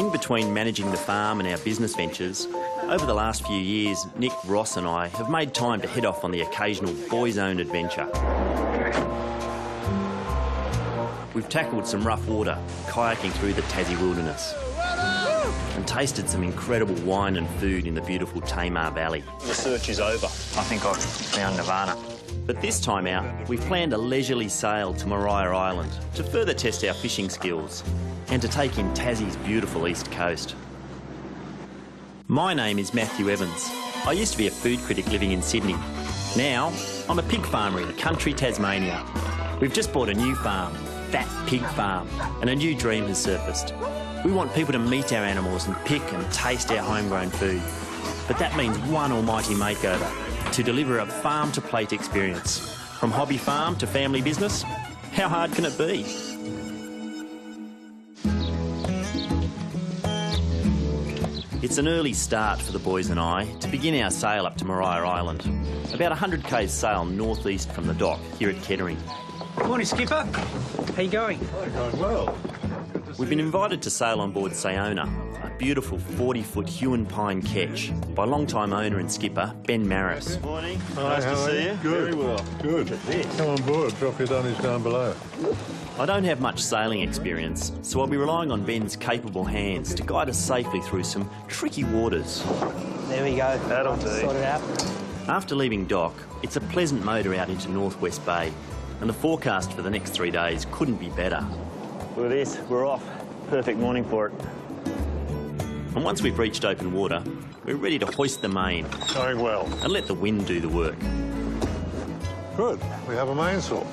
In between managing the farm and our business ventures, over the last few years, Nick, Ross and I have made time to head off on the occasional boys' own adventure. We've tackled some rough water, kayaking through the Tassie wilderness, and tasted some incredible wine and food in the beautiful Tamar Valley. The search is over. I think I've found Nirvana. But this time out, we've planned a leisurely sail to Maria Island to further test our fishing skills and to take in Tassie's beautiful east coast. My name is Matthew Evans. I used to be a food critic living in Sydney. Now, I'm a pig farmer in country Tasmania. We've just bought a new farm, Fat Pig Farm, and a new dream has surfaced. We want people to meet our animals and pick and taste our homegrown food. But that means one almighty makeover to deliver a farm-to-plate experience. From hobby farm to family business, how hard can it be? It's an early start for the boys and I to begin our sail up to Maria Island. About 100 k's sail northeast from the dock here at Kettering. Morning, Skipper. How you going? Going well. We've been invited to sail on board Sayona, a beautiful 40-foot hewn pine ketch by long-time owner and skipper Ben Maris. Good morning. Hi, nice to see you. Good. Very well. Good. Come on board. Drop your dunnies down below. I don't have much sailing experience, so I'll be relying on Ben's capable hands to guide us safely through some tricky waters. There we go. That'll do. Sort it out. After leaving dock, it's a pleasant motor out into Northwest Bay, and the forecast for the next 3 days couldn't be better. Look at this. We're off. Perfect morning for it. And once we've reached open water, we're ready to hoist the main Going well. and let the wind do the work. Good. We have a mainsail.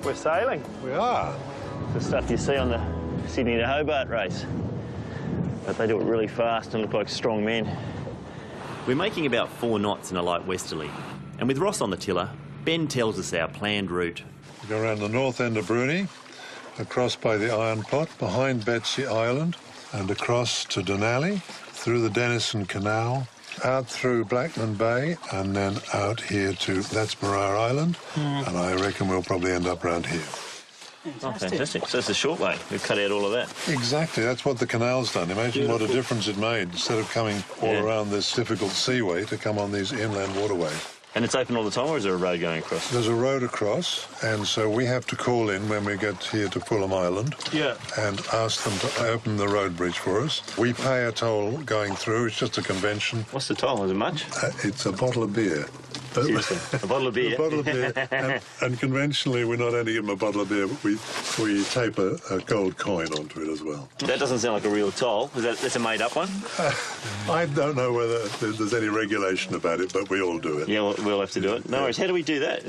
We're sailing. We are. The stuff you see on the Sydney to Hobart race. But they do it really fast and look like strong men. We're making about 4 knots in a light westerly, and with Ross on the tiller, Ben tells us our planned route. We go around the north end of Bruny, across by the Iron Pot, behind Betsy Island, and across to Denali, through the Denison Canal, out through Blackman Bay, and then out here to, that's Maria Island, and I reckon we'll probably end up round here. Oh, fantastic. So it's a short way. We've cut out all of that. Exactly, that's what the canal's done. Imagine what a difference it made, instead of coming all around this difficult seaway, to come on these inland waterways. And it's open all the time, or is there a road going across? There's a road across, and so we have to call in when we get here to Fulham Island and ask them to open the road bridge for us. We pay a toll going through. It's just a convention. What's the toll? Is it much? It's a bottle of beer. Seriously? A bottle of beer? A bottle of beer. And conventionally, we not only give them a bottle of beer, but we tape a gold coin onto it as well. That doesn't sound like a real toll. That's a made-up one? I don't know whether there's any regulation about it, but we all do it. Yeah, we'll have to do it. No worries. How do we do that?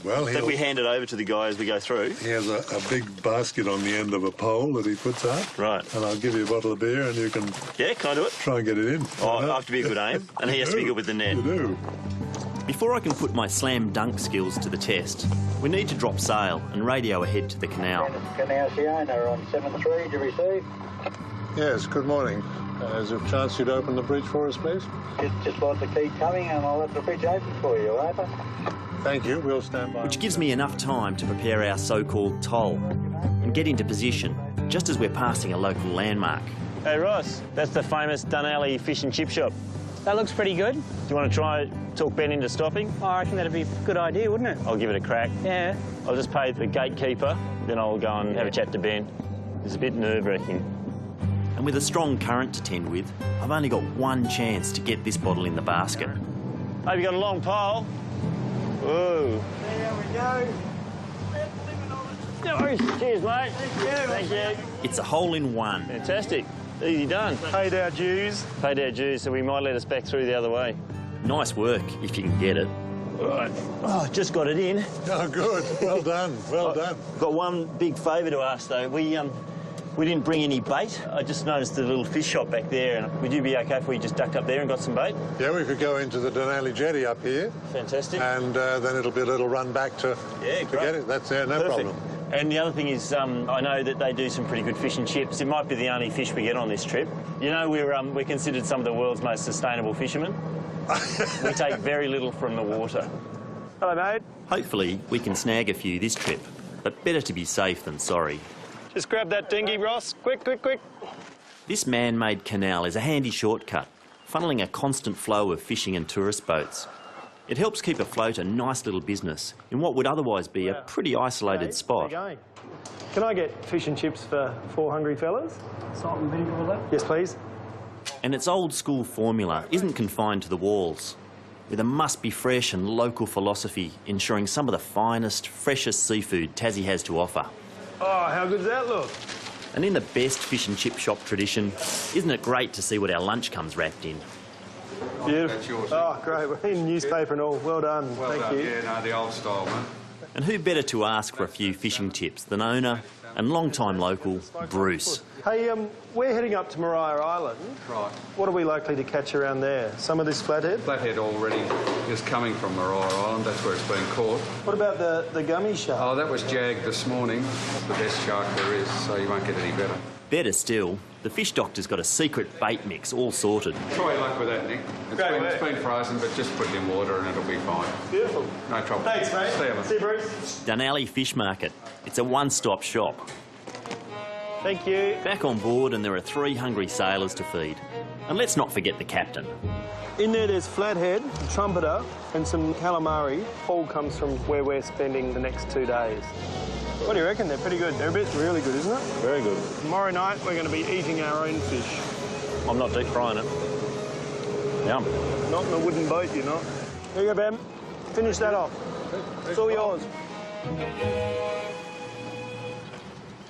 Well, That we hand it over to the guy as we go through? He has a big basket on the end of a pole that he puts out. Right. And I'll give you a bottle of beer and you can Yeah, can I do it? try and get it in. Oh, I have to be a good aim, and he has to be good with the net. You do. Before I can put my slam dunk skills to the test, we need to drop sail and radio ahead to the canal. Canal Siona on 7-3, do you receive? Yes, good morning. Is there a chance you'd open the bridge for us, please? Just like to keep coming and I'll have the bridge open for you, over. Thank you. We'll stand by. Which gives me enough time to prepare our so-called toll and get into position just as we're passing a local landmark. Hey, Ross, that's the famous Dunalley fish and chip shop. That looks pretty good. Do you want to try talk Ben into stopping? I reckon that'd be a good idea, wouldn't it? I'll give it a crack. Yeah. I'll just pay the gatekeeper, then I'll go and have a chat to Ben. It's a bit nerve-wracking. And with a strong current to tend with, I've only got one chance to get this bottle in the basket. Have you got a long pole? Whoa. There we go. No worries. Cheers, mate. Thank you. It's a hole in one. Fantastic. Easy done. Paid our dues. Paid our dues, so we might let us back through the other way. Nice work, if you can get it. Right. Oh, just got it in. Oh, good. Well done. Well done. Got one big favour to ask, though. We didn't bring any bait. I just noticed the little fish shop back there, and would you be OK if we just ducked up there and got some bait? Yeah, we could go into the Denali jetty up here. Fantastic. And then it'll be a little run back to great. get it. That's no Perfect. problem. And the other thing is, I know that they do some pretty good fish and chips. It might be the only fish we get on this trip. You know, we're considered some of the world's most sustainable fishermen. We take very little from the water. Hello, mate. Hopefully, we can snag a few this trip, but better to be safe than sorry. Just grab that dinghy, Ross. Quick, quick, quick. This man-made canal is a handy shortcut, funneling a constant flow of fishing and tourist boats. It helps keep afloat a nice little business in what would otherwise be a pretty isolated spot. Can I get fish and chips for 4 hungry fellas? Salt and vinegar with that? Yes, please. And its old-school formula isn't confined to the walls, with a must-be-fresh and local philosophy ensuring some of the finest, freshest seafood Tassie has to offer. Oh, how good does that look? And in the best fish and chip shop tradition, isn't it great to see what our lunch comes wrapped in? Beautiful. That's yours. Oh, great. We're in newspaper and all. Well done. Well Thank done. you. Yeah, no, the old style, man. And who better to ask for a few fishing tips than owner and long-time local, Bruce. Hey, we're heading up to Maria Island. Right. What are we likely to catch around there? Some of this flathead? Flathead already is coming from Maria Island. That's where it's been caught. What about the gummy shark? Oh, that was jagged this morning. The best shark there is, so you won't get any better. Better still, the fish doctor's got a secret bait mix all sorted. Try your luck with that, Nick. It's been frozen, but just put it in water and it'll be fine. Beautiful. No trouble. Thanks, mate. See you, mate. See you, Bruce. Dunalley Fish Market. It's a one-stop shop. Thank you. Back on board and there are 3 hungry sailors to feed. And let's not forget the captain. In there's flathead, trumpeter, and some calamari. All comes from where we're spending the next 2 days. What do you reckon? They're pretty good. They're a bit really good, isn't it? Very good. Tomorrow night, we're going to be eating our own fish. I'm not deep frying it. Yum. Not in a wooden boat, you're not. Here you go, Ben. Finish that off. It's all yours.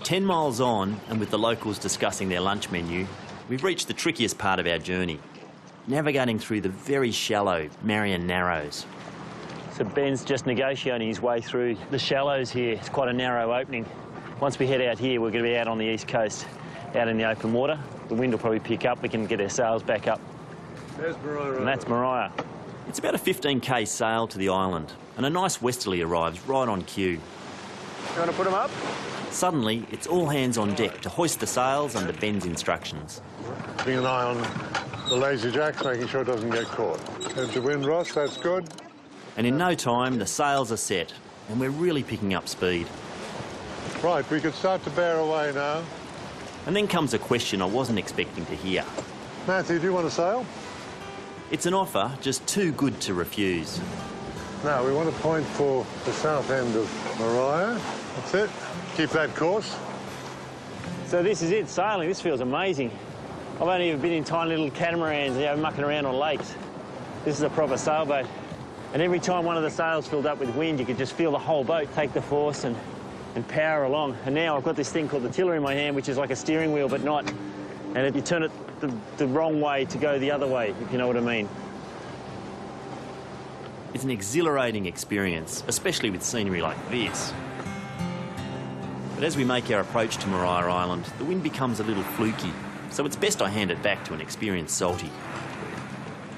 10 miles on, and with the locals discussing their lunch menu, we've reached the trickiest part of our journey, navigating through the very shallow Marion Narrows. So Ben's just negotiating his way through the shallows here. It's quite a narrow opening. Once we head out here, we're going to be out on the east coast, out in the open water. The wind will probably pick up. We can get our sails back up. There's Maria. And that's Maria. It's about a 15k sail to the island, and a nice westerly arrives right on cue. You want to put them up? Suddenly, it's all hands on deck to hoist the sails under Ben's instructions. Keeping an eye on the lazy jacks, making sure it doesn't get caught. Head to wind, Ross, that's good. And in no time, the sails are set, and we're really picking up speed. Right, we could start to bear away now. And then comes a question I wasn't expecting to hear. Matthew, do you want to sail? It's an offer just too good to refuse. Now, we want to point for the south end of Maria. That's it. Keep that course. So this is it, sailing. This feels amazing. I've only ever been in tiny little catamarans, mucking around on lakes. This is a proper sailboat. And every time one of the sails filled up with wind, you could just feel the whole boat take the force and power along. And now I've got this thing called the tiller in my hand, which is like a steering wheel, but not. And you turn it the wrong way to go the other way, if you know what I mean. It's an exhilarating experience, especially with scenery like this. But as we make our approach to Maria Island, the wind becomes a little fluky, so it's best I hand it back to an experienced salty.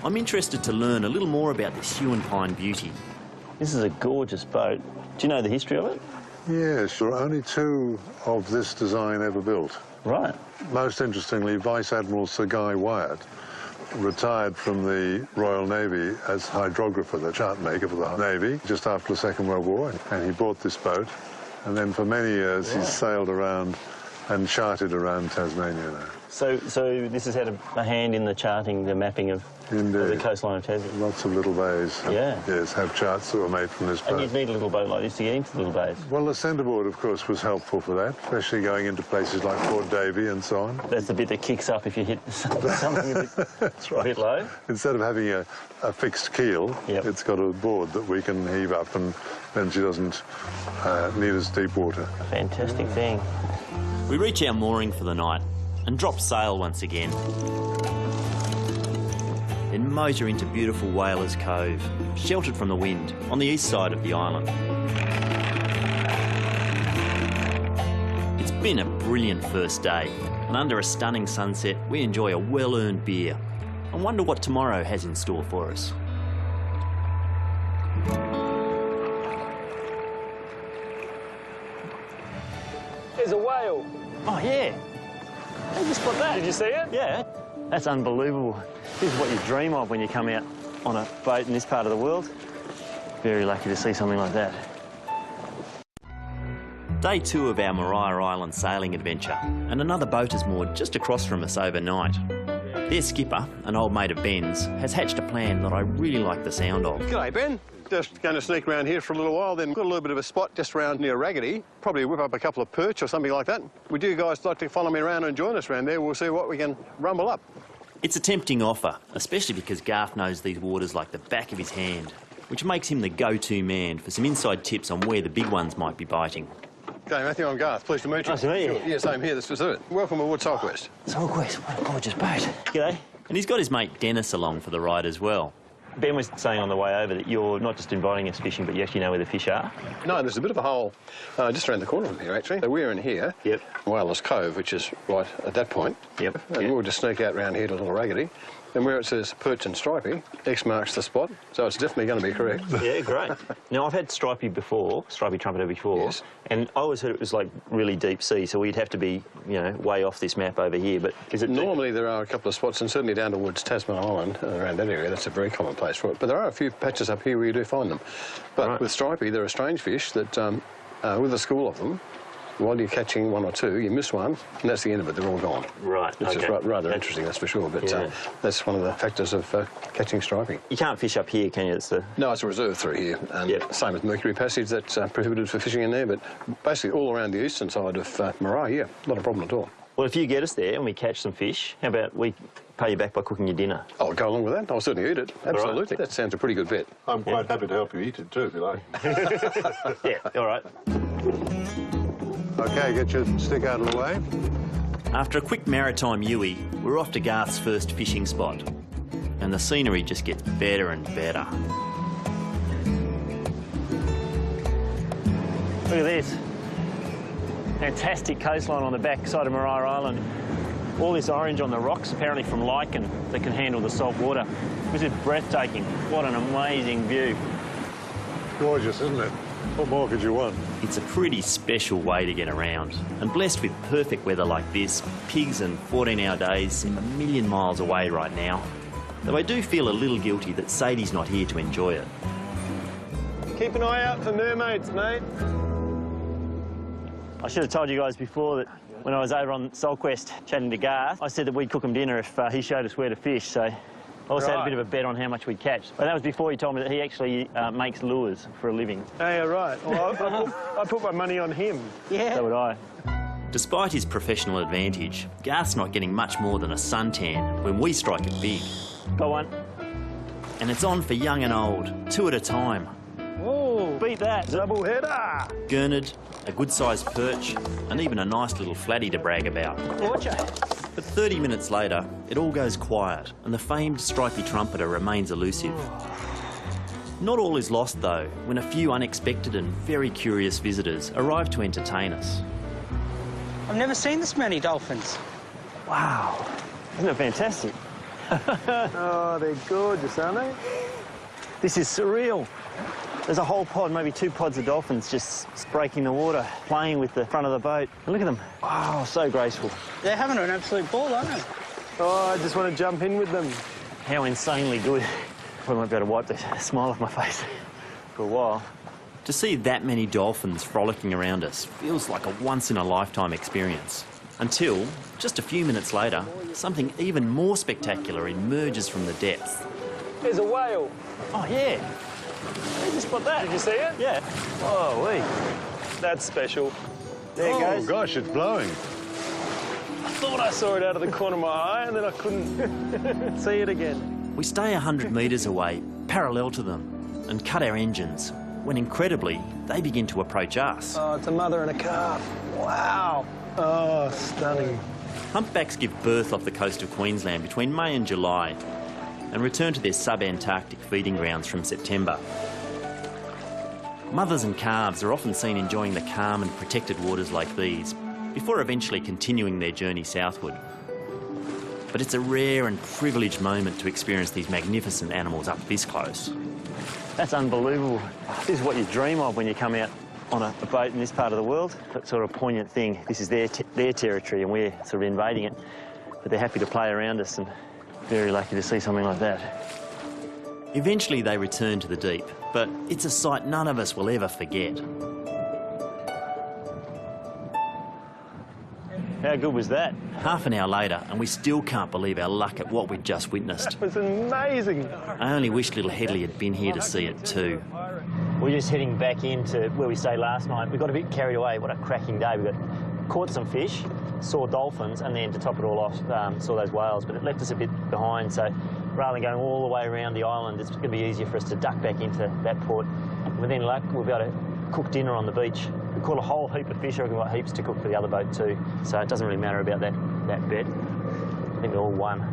I'm interested to learn a little more about this hue and pine beauty. This is a gorgeous boat. Do you know the history of it? Yes, there are only 2 of this design ever built. Right. Most interestingly, Vice Admiral Sir Guy Wyatt retired from the Royal Navy as hydrographer, the chart maker for the Navy, just after the Second World War, and he bought this boat. And then for many years, he's sailed around and charted around Tasmania now. So this has had a hand in the charting, the mapping of the coastline of Tasmania. Lots of little bays. Yeah. Yes, have charts that were made from this boat. And you'd need a little boat like this to get into the little bays. Well, the centreboard, of course, was helpful for that, especially going into places like Port Davey and so on. That's the bit that kicks up if you hit something a bit low. Instead of having a fixed keel, it's got a board that we can heave up, and then she doesn't need as deep water. Fantastic thing. We reach our mooring for the night and drop sail once again. Then motor into beautiful Whalers Cove, sheltered from the wind, on the east side of the island. It's been a brilliant first day, and under a stunning sunset, we enjoy a well-earned beer. I wonder what tomorrow has in store for us. There's a whale. Oh, yeah. How'd you spot that? Did you see it? Yeah. That's unbelievable. This is what you dream of when you come out on a boat in this part of the world. Very lucky to see something like that. Day 2 of our Maria Island sailing adventure, and another boat is moored just across from us overnight. Their skipper, an old mate of Ben's, has hatched a plan that I really like the sound of. G'day, Ben. Just going to sneak around here for a little while, then got a little bit of a spot just around near Raggedy. Probably whip up a couple of perch or something like that. Would you guys like to follow me around and join us around there? We'll see what we can rumble up. It's a tempting offer, especially because Garth knows these waters like the back of his hand, which makes him the go-to man for some inside tips on where the big ones might be biting. G'day, Matthew. I'm Garth. Pleased to meet you. Nice to meet you. Sure. Yeah, same here. This is it. Welcome aboard Southwest. Southwest, what a gorgeous boat. G'day. And he's got his mate Dennis along for the ride as well. Ben was saying on the way over that you're not just inviting us fishing, but you actually know where the fish are. No, there's a bit of a hole just around the corner from here, actually. So we're in here. Yep. Whalers Cove, which is right at that point. Yep. And we'll just sneak out round here to Little Raggedy. And where it says perch and stripey, X marks the spot. So it's definitely going to be correct. Yeah, great. Now, I've had stripey trumpeter before, Yes. and I always heard it was like really deep sea, so we'd have to be, you know, way off this map over here, but is it... Normally there are a couple of spots, and certainly down towards Tasman Island, around that area, that's a very common place for it. But there are a few patches up here where you do find them. But Right. with stripey, there are strange fish that, with a school of them, while you're catching one or two, you miss one, and that's the end of it. They're all gone. Right, Which is okay. rather interesting, that's for sure. But Yeah. that's one of the factors of catching stripey. You can't fish up here, can you? It's the... No, it's a reserve through here. And Yep. same as Mercury Passage, that's prohibited for fishing in there. But basically all around the eastern side of Maria, yeah, not a problem at all. Well, if you get us there and we catch some fish, how about we pay you back by cooking your dinner? I'll go along with that. I'll certainly eat it. Absolutely. That sounds a pretty good bet. I'm quite happy to help you eat it too, if you like. Yeah, all right. OK, get your stick out of the way. After a quick maritime Yui, we're off to Garth's first fishing spot. And the scenery just gets better and better. Look at this. Fantastic coastline on the back side of Maria Island. All this orange on the rocks, apparently from lichen that can handle the salt water. This is breathtaking. What an amazing view. Gorgeous, isn't it? What more could you want? It's a pretty special way to get around. And blessed with perfect weather like this, pigs and 14-hour days seem a million miles away right now. Though I do feel a little guilty that Sadie's not here to enjoy it. Keep an eye out for mermaids, mate. I should have told you guys before that when I was over on Solquest chatting to Garth, I said that we'd cook him dinner if he showed us where to fish, so I also had a bit of a bet on how much we'd catch. But that was before he told me that he actually makes lures for a living. Hey, all right. Well, I put my money on him. Yeah. So would I. Despite his professional advantage, Garth's not getting much more than a suntan when we strike it big. Got one. And it's on for young and old, 2 at a time. Oh, Beat that. double header. Gurnard, a good-sized perch, and even a nice little flatty to brag about. Orchard. But 30 minutes later, it all goes quiet, and the famed stripy trumpeter remains elusive. Not all is lost, though, when a few unexpected and very curious visitors arrive to entertain us. I've never seen this many dolphins. Wow. Isn't it fantastic? Oh, they're gorgeous, aren't they? This is surreal. There's a whole pod, maybe 2 pods of dolphins just breaking the water, playing with the front of the boat. And look at them. Wow, so graceful. They're having an absolute ball, aren't they? Oh, I just want to jump in with them. How insanely good. Probably won't be able to wipe the smile off my face for a while. To see that many dolphins frolicking around us feels like a once-in-a-lifetime experience. Until, just a few minutes later, something even more spectacular emerges from the depths. There's a whale. Oh, yeah. Did you spot that? Did you see it? Yeah. Oh, wee. That's special. There it Oh, goes. gosh, it's blowing. I thought I saw it out of the corner of my eye, and then I couldn't see it again. We stay 100 metres away, parallel to them, and cut our engines, when incredibly, they begin to approach us. Oh, it's a mother and a calf. Wow. Oh, stunning. Humpbacks give birth off the coast of Queensland between May and July, and return to their sub-Antarctic feeding grounds from September. Mothers and calves are often seen enjoying the calm and protected waters like these, before eventually continuing their journey southward. But it's a rare and privileged moment to experience these magnificent animals up this close. That's unbelievable. This is what you dream of when you come out on a boat in this part of the world. That sort of poignant thing. This is their territory and we're sort of invading it. But they're happy to play around us and very lucky to see something like that. Eventually they return to the deep, but it's a sight none of us will ever forget. How good was that? Half an hour later, and we still can't believe our luck at what we'd just witnessed. It was amazing. I only wish little Headley had been here to see it too. We're just heading back into where we stayed last night. We got a bit carried away. What a cracking day. We caught some fish, saw dolphins, and then to top it all off, saw those whales. But it left us a bit behind, so rather than going all the way around the island, it's going to be easier for us to duck back into that port. And with any luck, we'll be able to cook dinner on the beach. We caught a whole heap of fish. I reckon we've got heaps to cook for the other boat too. So it doesn't really matter about that bet. I think we all won.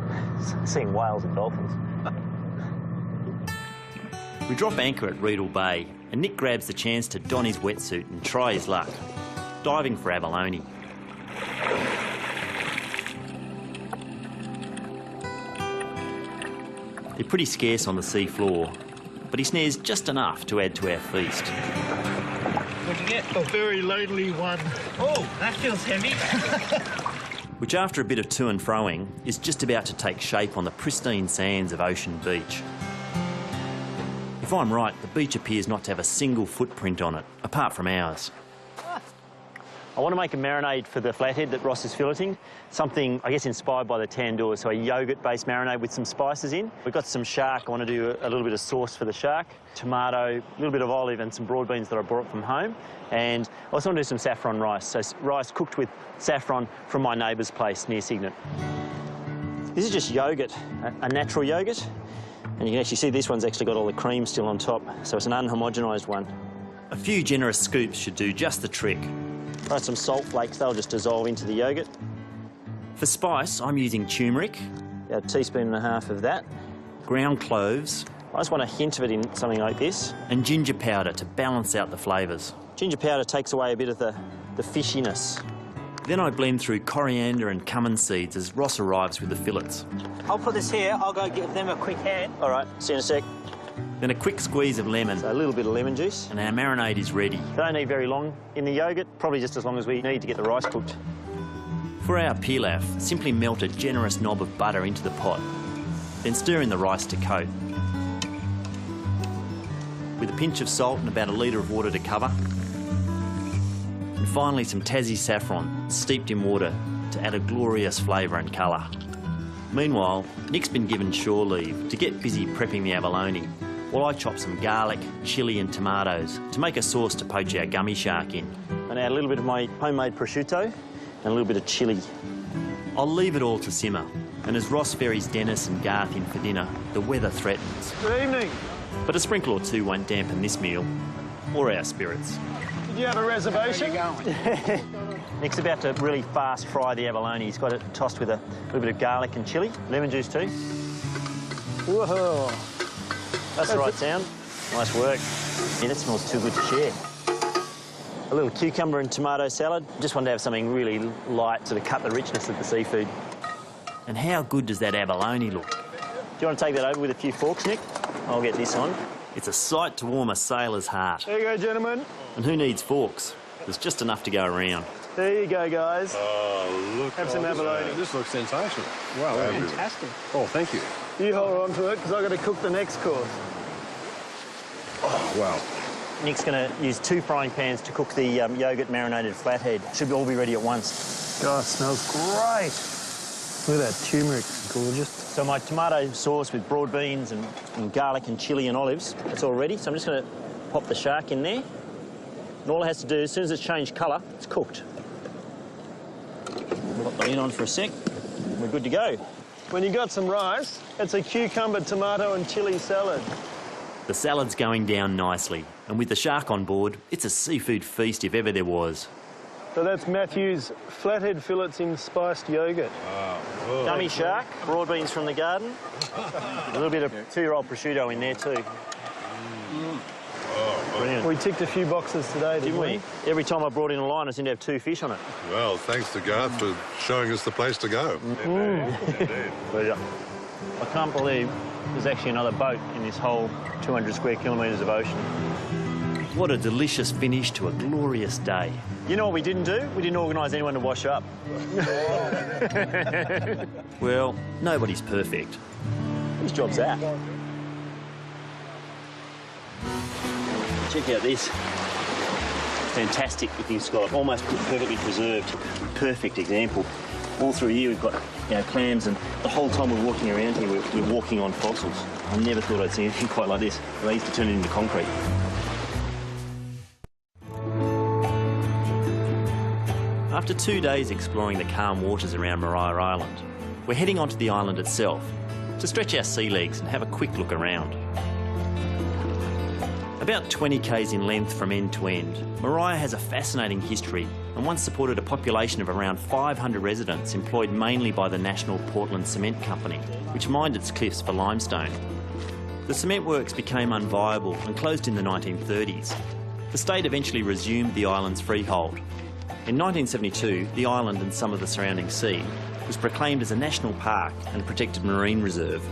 Seeing whales and dolphins. We drop anchor at Reedle Bay, and Nick grabs the chance to don his wetsuit and try his luck, diving for abalone. They're pretty scarce on the sea floor, but he snares just enough to add to our feast. What'd you get? A very lonely one. Oh, that feels heavy. Which, after a bit of to and froing, is just about to take shape on the pristine sands of Ocean Beach. If I'm right, the beach appears not to have a single footprint on it, apart from ours. I want to make a marinade for the flathead that Ross is filleting. Something, I guess, inspired by the tandoor, so a yoghurt-based marinade with some spices in. We've got some shark. I want to do a little bit of sauce for the shark, tomato, a little bit of olive and some broad beans that I brought from home. And I also want to do some saffron rice, so rice cooked with saffron from my neighbour's place near Cygnet. This is just yoghurt, a natural yoghurt. And you can actually see this one's actually got all the cream still on top, so it's an unhomogenised one. A few generous scoops should do just the trick. Throw some salt flakes, they'll just dissolve into the yoghurt. For spice, I'm using turmeric, About a teaspoon and a half of that. ground cloves, I just want a hint of it in something like this. and ginger powder to balance out the flavours. Ginger powder takes away a bit of the fishiness. Then I blend through coriander and cumin seeds as Ross arrives with the fillets. I'll put this here. I'll go give them a quick hand. All right, see you in a sec. Then a quick squeeze of lemon, So a little bit of lemon juice. and our marinade is ready. Don't need very long in the yoghurt, probably just as long as we need to get the rice cooked. For our pilaf, simply melt a generous knob of butter into the pot, then stir in the rice to coat. With a pinch of salt and about a litre of water to cover. And finally some Tassie saffron, steeped in water to add a glorious flavour and colour. Meanwhile, Nick's been given shore leave to get busy prepping the abalone, while I chop some garlic, chilli and tomatoes to make a sauce to poach our gummy shark in. And add a little bit of my homemade prosciutto and a little bit of chilli. I'll leave it all to simmer, and as Ross ferries Dennis and Garth in for dinner, the weather threatens. Good evening. But a sprinkle or two won't dampen this meal, or our spirits. Did you have a reservation? Nick's about to really fast fry the abalone. He's got it tossed with a little bit of garlic and chilli, lemon juice too. Whoa. That's the right sound. Nice work. Yeah, that smells too good to share. A little cucumber and tomato salad. Just wanted to have something really light to cut the richness of the seafood. And how good does that abalone look? Do you want to take that over with a few forks, Nick? I'll get this on. It's a sight to warm a sailor's heart. There you go, gentlemen. And who needs forks? There's just enough to go around. There you go, guys. Oh, look. Have some abalone. This looks sensational. Wow, Fantastic. Oh, thank you. You hold on to it, because I've got to cook the next course. Oh, wow. Nick's going to use 2 frying pans to cook the yoghurt marinated flathead. Should all be ready at once. God, it smells great. Look at that turmeric, it's gorgeous. So my tomato sauce with broad beans and garlic and chilli and olives, it's all ready. So I'm just going to pop the shark in there. And all it has to do, as soon as it's changed colour, it's cooked. We'll pop the lid on for a sec. We're good to go. When you got some rice, it's a cucumber, tomato and chilli salad. The salad's going down nicely, and with the shark on board, it's a seafood feast if ever there was. So that's Matthew's flathead fillets in spiced yoghurt. Gummy shark, broad beans from the garden. A little bit of 2-year-old prosciutto in there too. Brilliant. We ticked a few boxes today, didn't we? Every time I brought in a line, I seemed to have 2 fish on it. Well, thanks to Garth for showing us the place to go. Pleasure. I can't believe there's actually another boat in this whole 200 square kilometres of ocean. What a delicious finish to a glorious day. You know what we didn't do? We didn't organise anyone to wash up. Well, nobody's perfect. Whose job's that? Check out this. Fantastic looking scallop, almost perfectly preserved. Perfect example. All through here we've got clams, and the whole time we're walking around here we're walking on fossils. I never thought I'd see anything quite like this. They used to turn it into concrete. After 2 days exploring the calm waters around Maria Island, we're heading onto the island itself to stretch our sea legs and have a quick look around. About 20 k's in length from end to end, Maria has a fascinating history and once supported a population of around 500 residents employed mainly by the National Portland Cement Company, which mined its cliffs for limestone. The cement works became unviable and closed in the 1930s. The state eventually resumed the island's freehold. In 1972, the island and some of the surrounding sea was proclaimed as a national park and protected marine reserve,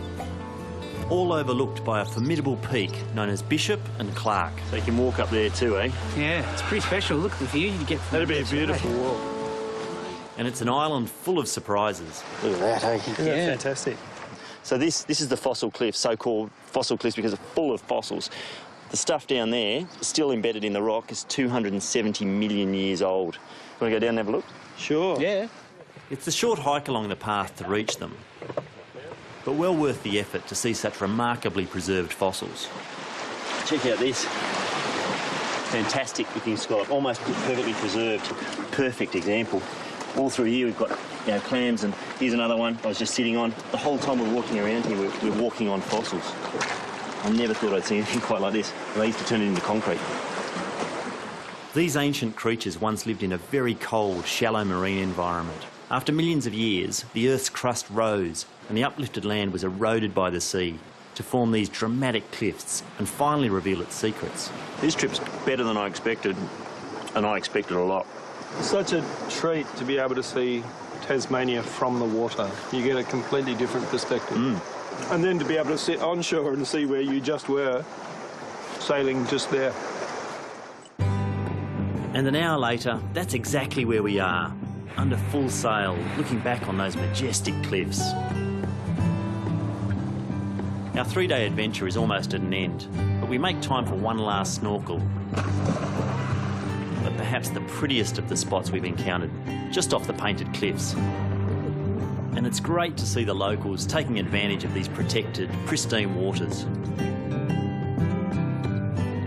all overlooked by a formidable peak known as Bishop and Clark. So you can walk up there too, eh? Yeah, it's pretty special. Look at the view you get. That'd be a beautiful walk. And it's an island full of surprises. Look at that, eh? Isn't that fantastic? So this is the fossil cliff, so-called fossil cliffs because it's full of fossils. The stuff down there, still embedded in the rock, is 270 million years old. Want to go down and have a look? Sure. Yeah. It's a short hike along the path to reach them, but well worth the effort to see such remarkably preserved fossils. Check out this. Fantastic looking scallop, almost perfectly preserved. Perfect example. All through here we've got clams, and here's another one I was just sitting on. The whole time we're walking around here we're walking on fossils. I never thought I'd see anything quite like this. They used to turn it into concrete. These ancient creatures once lived in a very cold, shallow marine environment. After millions of years, the Earth's crust rose and the uplifted land was eroded by the sea to form these dramatic cliffs and finally reveal its secrets. This trip's better than I expected, and I expected a lot. Such a treat to be able to see Tasmania from the water. You get a completely different perspective. And then to be able to sit onshore and see where you just were, sailing just there. And an hour later, that's exactly where we are, under full sail, looking back on those majestic cliffs. Our 3-day adventure is almost at an end, but we make time for one last snorkel. But perhaps the prettiest of the spots we've encountered, just off the painted cliffs. And it's great to see the locals taking advantage of these protected, pristine waters.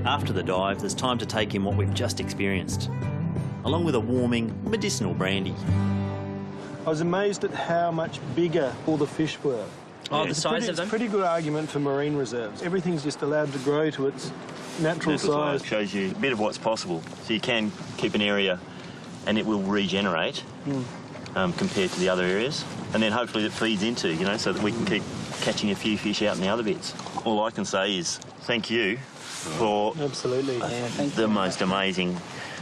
After the dive, there's time to take in what we've just experienced, along with a warming, medicinal brandy. I was amazed at how much bigger all the fish were. Oh, the size of them? It's a pretty good argument for marine reserves. Everything's just allowed to grow to its natural size. Shows you a bit of what's possible. So you can keep an area and it will regenerate compared to the other areas. And then hopefully it feeds into, so that we can keep catching a few fish out in the other bits. All I can say is thank you for Absolutely. the most amazing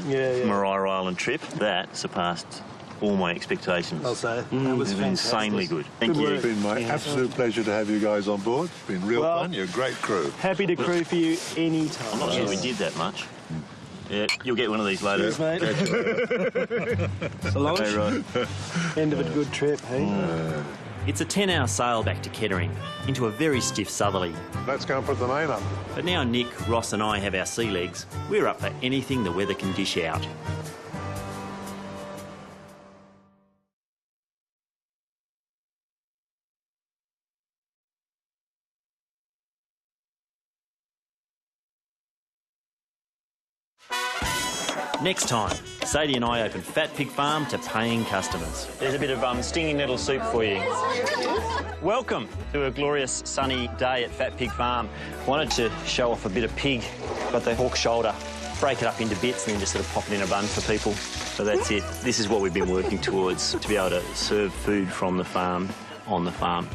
Maria Island trip. That surpassed all my expectations. I'll say. That was insanely good. Thank you. It's been my absolute pleasure to have you guys on board. It's been real fun. You're a great crew. Happy to crew for you anytime. I'm not sure we did that much. Yeah, you'll get one of these later. Cheers, mate. So long. Hey, right. End of a good trip, hey? It's a 10-hour sail back to Kettering, into a very stiff southerly. Let's go and put the main up. But now Nick, Ross and I have our sea legs, we're up for anything the weather can dish out. Next time, Sadie and I open Fat Pig Farm to paying customers. There's a bit of stinging nettle soup for you. Welcome to a glorious sunny day at Fat Pig Farm. Wanted to show off a bit of pig. Got the hawk shoulder, break it up into bits and then just sort of pop it in a bun for people. So that's it. This is what we've been working towards, to be able to serve food from the farm on the farm.